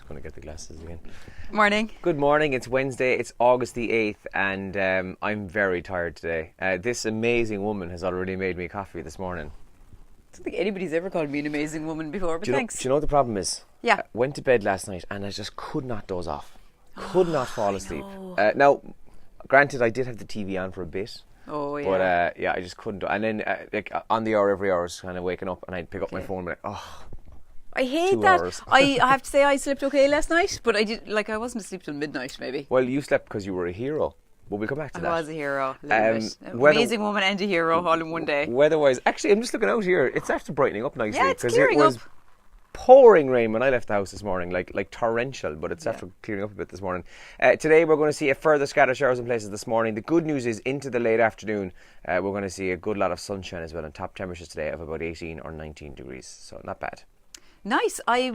going to get the glasses again. Morning. Good morning. It's Wednesday. It's August the 8th, and I'm very tired today. This amazing woman has already made me coffee this morning. I don't think anybody's ever called me an amazing woman before, but thanks. Do you know what the problem is? Yeah. I went to bed last night and I just could not doze off. Could not fall asleep. Now, granted, I did have the TV on for a bit. Oh, yeah. But, I just couldn't. And then, on the hour, every hour, I was kind of waking up and I'd pick up my phone and be like, oh... I hate 2 that. hours. I have to say I slept okay last night, but I wasn't asleep till midnight maybe. Well, you slept because you were a hero. But we'll come back to that. I was a hero. Amazing woman and a hero all in one day. Weather-wise, actually, I'm just looking out here. It's after brightening up nicely. Yeah, it's because clearing it was up. pouring rain when I left the house this morning, like torrential, but it's after clearing up a bit this morning. Today we're going to see a further scattered showers in places this morning. The good news is into the late afternoon we're going to see a good lot of sunshine as well, and top temperatures today of about 18 or 19 degrees, so not bad. Nice. I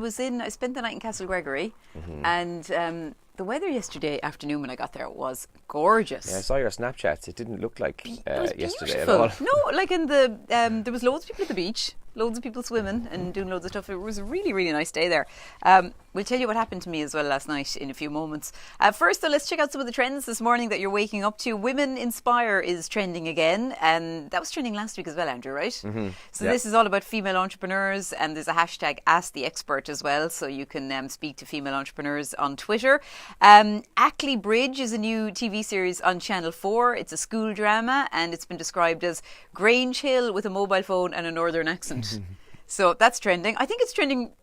spent the night in Castle Gregory, and the weather yesterday afternoon when I got there was gorgeous. Yeah, I saw your Snapchats. It didn't look like yesterday at beautiful. all. No, like there was loads of people at the beach, loads of people swimming and doing loads of stuff. It was a really, really nice day there. We'll tell you what happened to me as well last night in a few moments. First, though, let's check out some of the trends this morning that you're waking up to. Women Inspire is trending again, and that was trending last week as well, Andrew, right? Mm-hmm. So this is all about female entrepreneurs, and there's a hashtag Ask the Expert as well, so you can speak to female entrepreneurs on Twitter. Ackley Bridge is a new TV series on Channel 4. It's a school drama, and it's been described as Grange Hill with a mobile phone and a northern accent. So that's trending. I think it's trending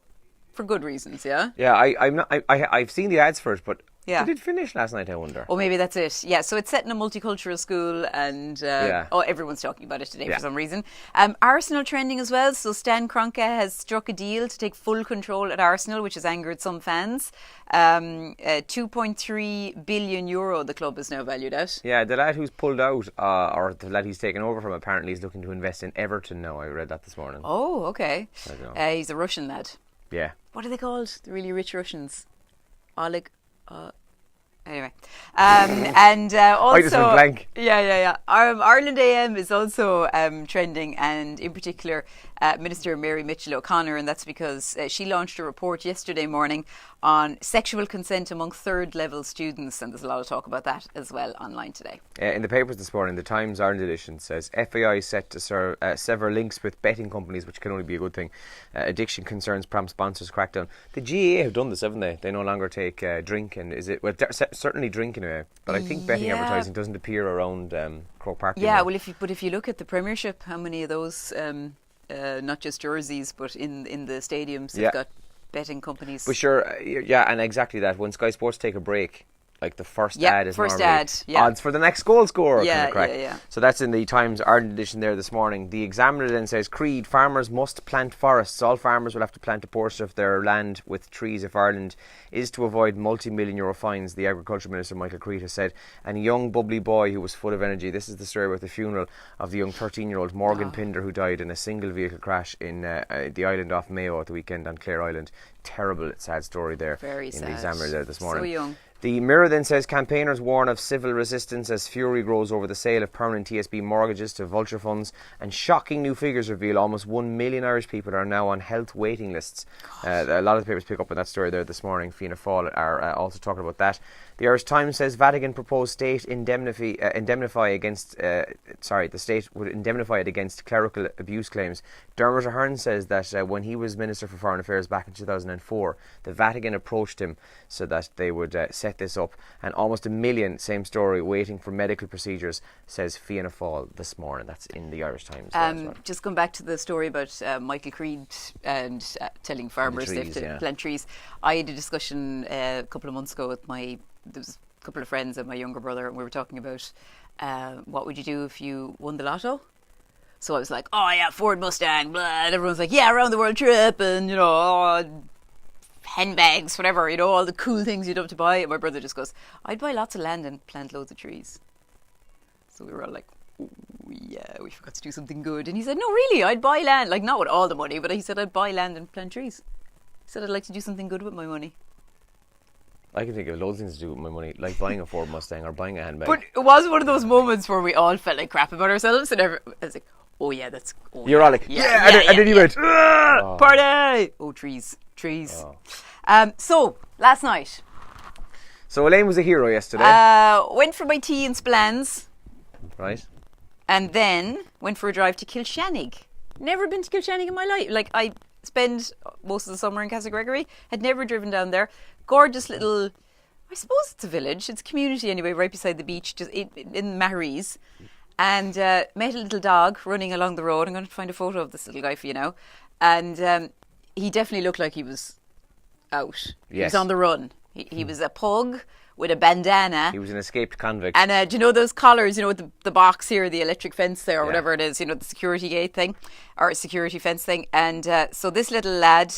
for good reasons, yeah? Yeah, I've seen the ads for it, but did it finish last night, I wonder? Oh, maybe that's it. Yeah, so it's set in a multicultural school, and everyone's talking about it today for some reason. Arsenal trending as well. So Stan Kroenke has struck a deal to take full control at Arsenal, which has angered some fans. 2.3 billion euro the club is now valued at. Yeah, the lad who's pulled out, or the lad he's taken over from, apparently is looking to invest in Everton now. I read that this morning. Oh, okay. I don't know. He's a Russian lad. Yeah. What are they called? The really rich Russians. Anyway, and also I just went blank. Yeah. Ireland AM is also trending, and in particular, Minister Mary Mitchell O'Connor, and that's because she launched a report yesterday morning on sexual consent among third-level students, and there's a lot of talk about that as well online today. In the papers this morning, the Times Ireland edition says FAI is set to sever links with betting companies, which can only be a good thing. Addiction concerns prompt sponsors crackdown. The GAA have done this, haven't they? They no longer take drink, and certainly drink anyway, but I think betting advertising doesn't appear around Croke Park. Yeah, well, if you look at the Premiership, how many of those, not just jerseys, but in the stadiums, they've got betting companies. But sure, and exactly that. When Sky Sports take a break, like the first ad is normally odds for the next goal scorer. Yeah. So that's in the Times Ireland edition there this morning. The Examiner then says, Creed, farmers must plant forests. All farmers will have to plant a portion of their land with trees if Ireland is to avoid multi-million euro fines, the Agriculture Minister Michael Creed has said. And a young bubbly boy who was full of energy. This is the story about the funeral of the young 13-year-old Morgan Pinder, who died in a single vehicle crash in the island off Mayo at the weekend on Clare Island. Terrible, sad story there. Very sad. The Examiner there this morning. So young. The Mirror then says campaigners warn of civil resistance as fury grows over the sale of permanent TSB mortgages to vulture funds, and shocking new figures reveal almost 1 million Irish people are now on health waiting lists. A lot of the papers pick up on that story there this morning. Fianna Fáil are also talking about that. The Irish Times says Vatican proposed state indemnify against the state would indemnify it against clerical abuse claims. Dermot Ahern says that when he was Minister for Foreign Affairs back in 2004, the Vatican approached him so that they would set this up, and almost 1 million, same story, waiting for medical procedures, says Fianna Fáil this morning. That's in the Irish Times. Just going back to the story about Michael Creed and telling farmers they have to plant trees. I had a discussion a couple of months ago with there was a couple of friends and my younger brother, and we were talking about what would you do if you won the lotto. So I was like, oh yeah, Ford Mustang, blah, and everyone's like, yeah, around the world trip, and handbags, whatever, all the cool things you'd love to buy. And my brother just goes, I'd buy lots of land and plant loads of trees. So we were all like, oh yeah, we forgot to do something good. And he said, no, really, I'd buy land, like not with all the money, but he said I'd buy land and plant trees. He said I'd like to do something good with my money. I can think of loads of things to do with my money, like buying a Ford Mustang or buying a handbag. But it was one of those moments where we all felt like crap about ourselves, and I was like, oh yeah, that's... Oh, You're all like, and then you went, party! Oh, trees. Oh. So, last night, So Elaine was a hero yesterday, went for my tea in Splans, right? and then went for a drive to Kilshannig. Never been to Kilshannig in my life. Like, I spend most of the summer in Castlegregory, had never driven down there. Gorgeous little, I suppose it's a village, it's a community anyway, right beside the beach, just in Maharees. And met a little dog running along the road. I'm going to find a photo of this little guy for you now. And he definitely looked like he was out. He was Yes. on the run. He was a pug with a bandana. He was an escaped convict. And do you know those collars, with the box here, the electric fence there, or Yeah. whatever it is, the security gate thing, or security fence thing. And so this little lad,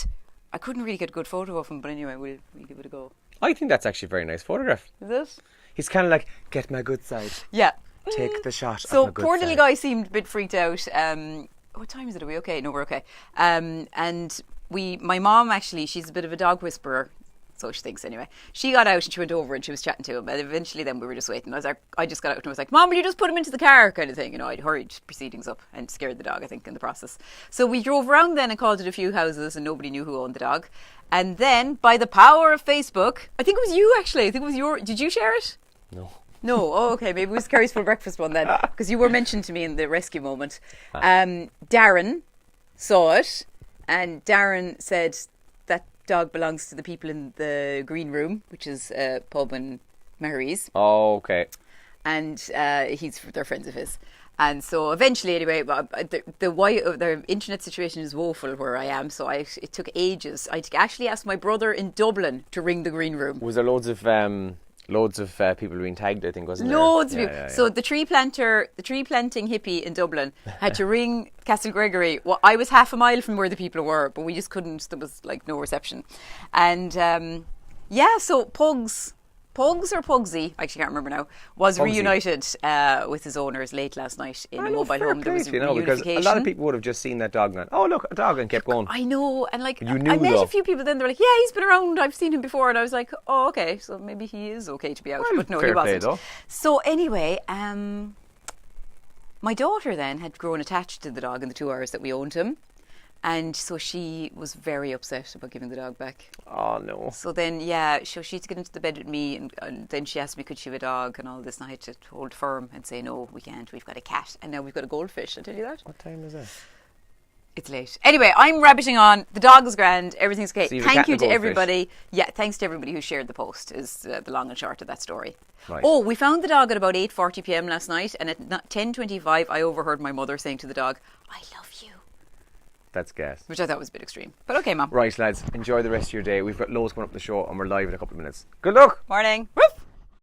I couldn't really get a good photo of him, but anyway, we'll give it a go. I think that's actually a very nice photograph. Is it? He's kind of like, get my good side. Yeah. Take the shot So of my good poor side. little guy seemed a bit freaked out. What time is it? Are we okay? No, we're okay. And my mom actually, she's a bit of a dog whisperer. So she thinks anyway. She got out and she went over and she was chatting to him. And eventually then we were just waiting. I just got out and I was like, Mom, will you just put him into the car kind of thing. I'd hurried proceedings up and scared the dog, I think, in the process. So we drove around then and called at a few houses and nobody knew who owned the dog. And then by the power of Facebook, I think it was you actually. I think it was did you share it? No. No, oh, okay, maybe it was Kerry's Full Breakfast one then, because you were mentioned to me in the rescue moment. Darren saw it, and Darren said that dog belongs to the people in the green room, which is a pub in Maharees, Oh, okay. and they're friends of his. And so eventually, anyway, the internet situation is woeful where I am, so it took ages. I actually asked my brother in Dublin to ring the green room. Was there loads of people being tagged, I think, wasn't there? Loads of people. Yeah. So the tree planting hippie in Dublin had to ring Castlegregory. Well, I was half a mile from where the people were, but we just couldn't. There was like no reception, and so Pugs or Pugsy, I actually can't remember now, was Pugsy. reunited with his owners late last night in a mobile fair home. There play was a to you, because reunification. a lot of people would have just seen that dog and gone, oh, look, a dog, and kept going. I know, and like You knew, I met though. a few people then. They were like, "Yeah, he's been around. I've seen him before," and I was like, "Oh, okay, so maybe he is okay to be out." Well, But no, fair he play, wasn't. though. So anyway, my daughter then had grown attached to the dog in the 2 hours that we owned him, and so she was very upset about giving the dog back. Oh, no. So then, she had to get into the bed with me, and then she asked me, could she have a dog and all this, and I had to hold firm and say, no, we can't, we've got a cat, and now we've got a goldfish, I'll tell you that. What time is that? It's late. Anyway, I'm rabbiting on. The dog is grand. Everything's okay. So you have a Thank cat you and a to goldfish. everybody. Yeah, thanks to everybody who shared the post is the long and short of that story. Right. Oh, we found the dog at about 8:40 p.m. last night, and at 10:25 I overheard my mother saying to the dog, I love you. That's gas. Which I thought was a bit extreme. But okay, Mom. Right, lads, enjoy the rest of your day. We've got loads coming up the show, and we're live in a couple of minutes. Good luck! Morning.